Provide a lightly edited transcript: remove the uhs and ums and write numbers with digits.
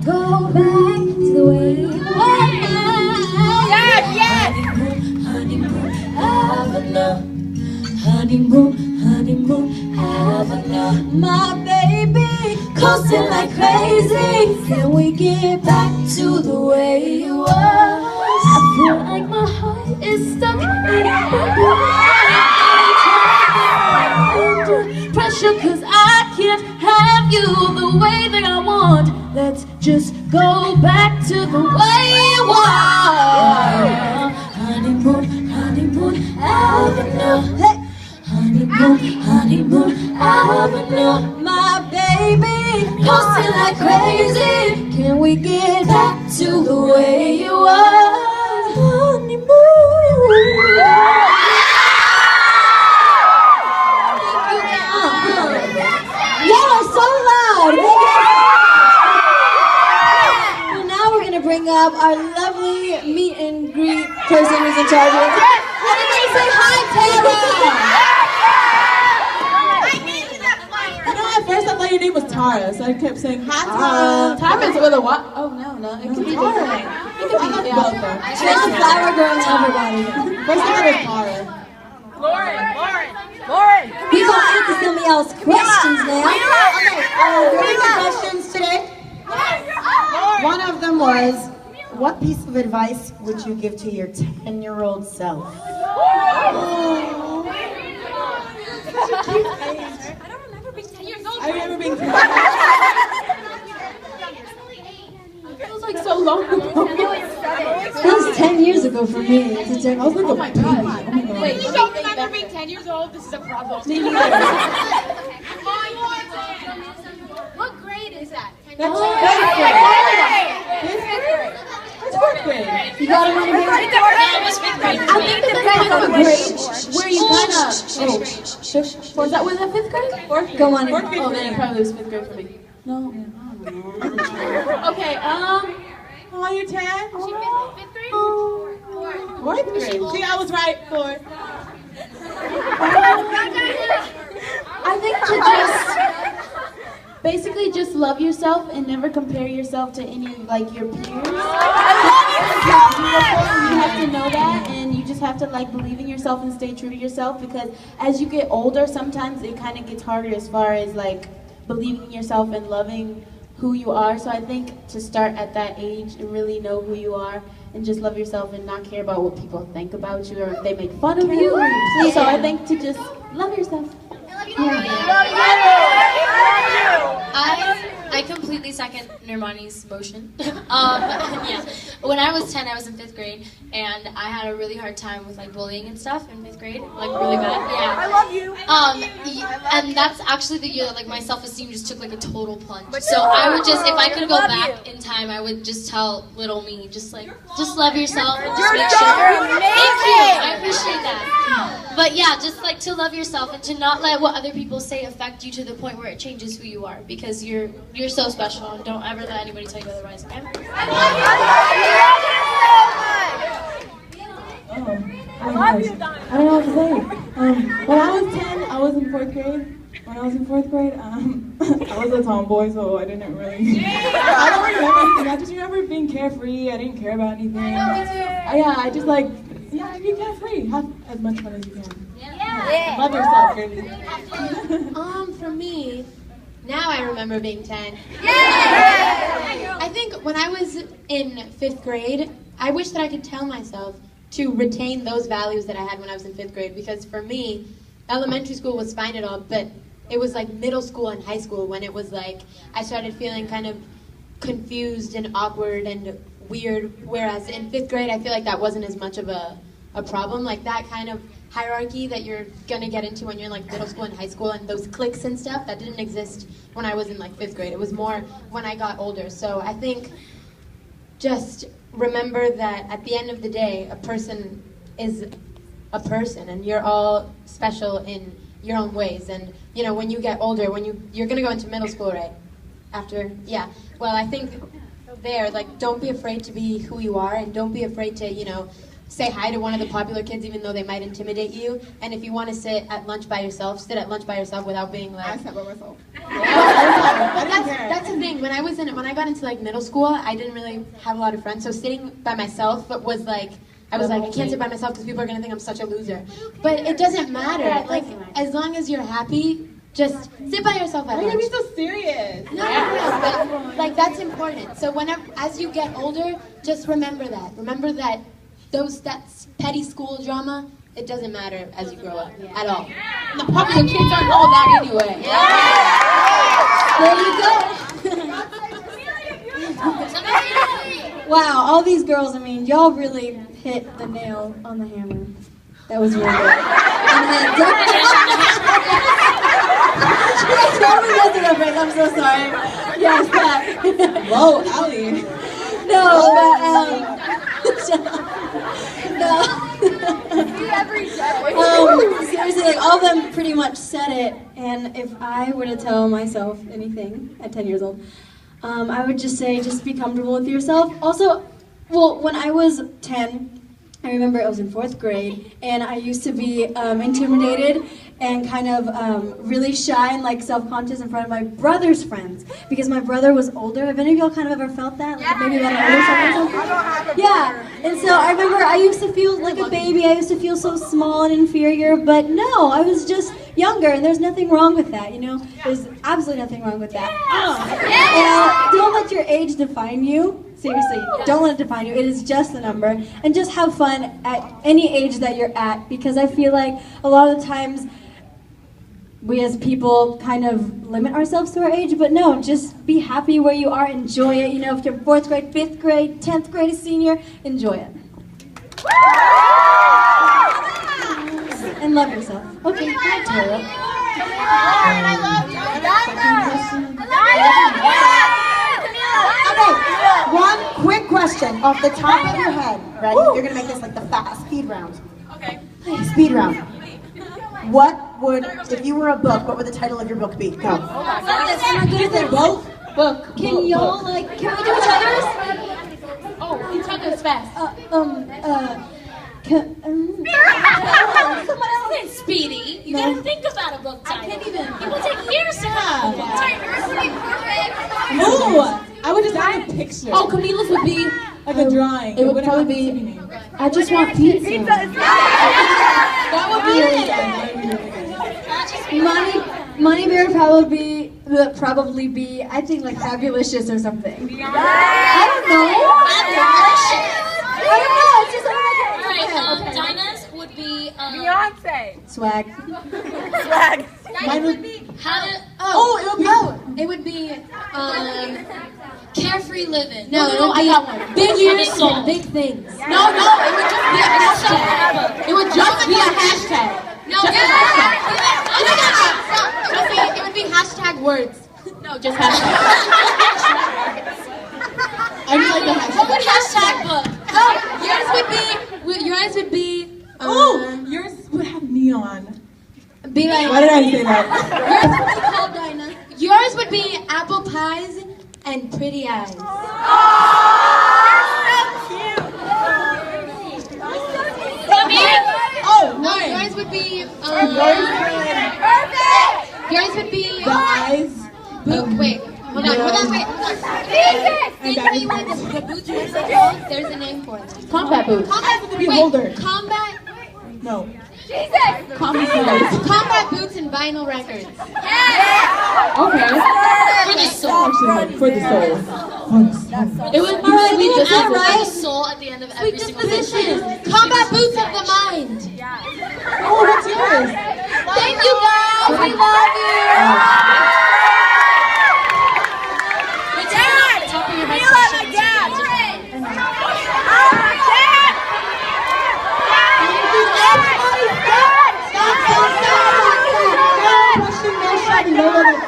go back to the way you were. Yes! Honeymoon, avenue. Honeymoon, avenue. My baby, coasting like crazy. Can we get back to the way it was? I feel like my heart is stuck in under pressure, 'cause I can't have you the way that I want. Let's just go back to the way it was. Honeymoon, avenue. Hey. Honeymoon, avenue. My baby, coasting like crazy. Can we get back to the way it was? Honeymoon. Yeah, so loud. Well, now we're gonna bring up our lovely meet and greet person who's in charge of it. Everybody say hi, Tara. At first I thought your name was Tara, so I kept saying, hi Tara. Tara is with a what? Oh no, it could be different. It could be both. She's a flower girl to everybody. First I thought it was Tara. Lauren! We gonna ask somebody else questions now. Ready for questions today? One of them was, what piece of advice would you give to your 10-year-old self? I remember being 10. It feels like so long ago. That was 10 years ago for me. I was like a baby. Oh my God. Wait, you don't remember being 10 years old? This is a problem. What grade is that? That's fourth grade. You got it on here? I think the depends on the grade Where you kind of... Was that 5th grade? Fourth grade. Go on. Fourth grade. Oh, then it probably was 5th grade for me. No. Okay, oh, you're 10? She 5th grade? Fourth grade. See, I was right. 4th. I think to basically just love yourself and never compare yourself to any like your peers. You have to know that, and you just have to like believe in yourself and stay true to yourself, because as you get older, sometimes it kind of gets harder as far as like believing in yourself and loving who you are. So I think to start at that age and really know who you are and just love yourself and not care about what people think about you or if they make fun of you. So I think to just love yourself. I completely second Nirmani's motion. Yeah. When I was 10, I was in 5th grade, and I had a really hard time with like bullying and stuff in 5th grade, like really bad. Yeah. I love you. And that's actually the year that like my self-esteem just took like a total plunge. So I would just, if I could go back in time, I would just tell little me, just love yourself and just make sure. Thank you. I appreciate that. But yeah, just like to love yourself and to not let what other people say affect you to the point where it changes who you are, because you're so special, and don't ever let anybody tell you otherwise. Okay? I love you, Don. I don't know what to say. When I was 10, I was in 4th grade. When I was in 4th grade, I was a tomboy, so I didn't really... I don't remember anything. I just remember being carefree. I didn't care about anything. Yeah, I just like... Yeah, be carefree. Have as much fun as you can. Yeah. Love yourself, girlie. For me, now I remember being 10. Yeah. I think when I was in 5th grade, I wish that I could tell myself to retain those values that I had when I was in 5th grade, because for me, elementary school was fine and all, but it was like middle school and high school when it was like I started feeling kind of confused and awkward and weird, whereas in 5th grade I feel like that wasn't as much of a problem, like that kind of hierarchy that you're gonna get into when you're in like middle school and high school, and those cliques and stuff that didn't exist when I was in like 5th grade. It was more when I got older. So I think just remember that at the end of the day, a person is a person, and you're all special in your own ways. And you know, when you get older, when you're gonna go into middle school, right? After, yeah. Well, I think there, like, don't be afraid to be who you are, and don't be afraid to, you know, say hi to one of the popular kids even though they might intimidate you. And if you want to sit at lunch by yourself, sit at lunch by yourself without being like... I sat by myself. That's the thing. When I got into like middle school, I didn't really have a lot of friends. So sitting by myself was like, I can't sit by myself because people are gonna think I'm such a loser. But it doesn't matter. Like as long as you're happy, just sit by yourself at Why are lunch. you so serious? No, but like that's important. So as you get older, just remember that. Remember that that's petty school drama. It doesn't matter as you grow up at all. The popular kids aren't all that anyway. There you go. Wow, all these girls, I mean, y'all really hit the nail on the hammer. That was really good. She totally knows the reference, I'm so sorry. Yes, that. Whoa, Allie. Seriously, like all of them pretty much said it. And if I were to tell myself anything at 10 years old, I would just say, just be comfortable with yourself. Also, well, when I was 10, I remember I was in 4th grade, and I used to be intimidated and kind of really shy and like self-conscious in front of my brother's friends because my brother was older. Have any of y'all kind of ever felt that? Like maybe about an older son or something? Yeah. And so I remember I used to feel like a baby. I used to feel so small and inferior, but no, I was just younger, and there's nothing wrong with that, you know? There's absolutely nothing wrong with that. And don't let your age define you. Seriously, don't let it define you. It is just a number. And just have fun at any age that you're at, because I feel like a lot of the times we as people kind of limit ourselves to our age, but no, just be happy where you are, enjoy it. You know, if you're 4th grade, 5th grade, 10th grade, a senior, enjoy it. And love yourself. Okay, hi, Tara. Okay, one quick question off the top of your head. Ready? You're gonna make this like the fast speed round. Okay. Speed round. What would, if you were a book, what would the title of your book be? Go. Am I good at that? Book. Can y'all can we do each other's? Oh, each other's fast. Someone else is Speedy. You gotta think about a book title. I can't even. People take years to come up with a book title. Yours would be perfect. No, I would just have a picture. Oh, Camila's would be like a drawing. it would probably be I just want pizza. That would be Money Bear would probably be I think like Fabulicious or something. I don't know. It's just Alright, Dinah's would be Beyonce. swag. Mine would be. It would be Carefree Living. no, I got one. Big years, soul. Big things. No, it would just be a hashtag. It would just be a hashtag. No, It would be hashtag words. No, just hashtag. I just like the hashtag. what would hashtag book? Yours would be Yours would have neon. be like Why did I say that? yours would be apple pies and pretty eyes. No, yours would be yours would be The eyes. wait. Hold on, wait. Think that you want the boots are so called? There's a name for it. Combat boots. To be holder. Combat No. combat boots and vinyl records. Okay. For the soul. Actually, for the soul. It would be sweet Add disposition. the soul at the end of every single Disposition. sentence. Combat boots of the mind. Oh, what's yours? Thank you guys. We love you. Top of your head questions. No question, no shouting, no limit.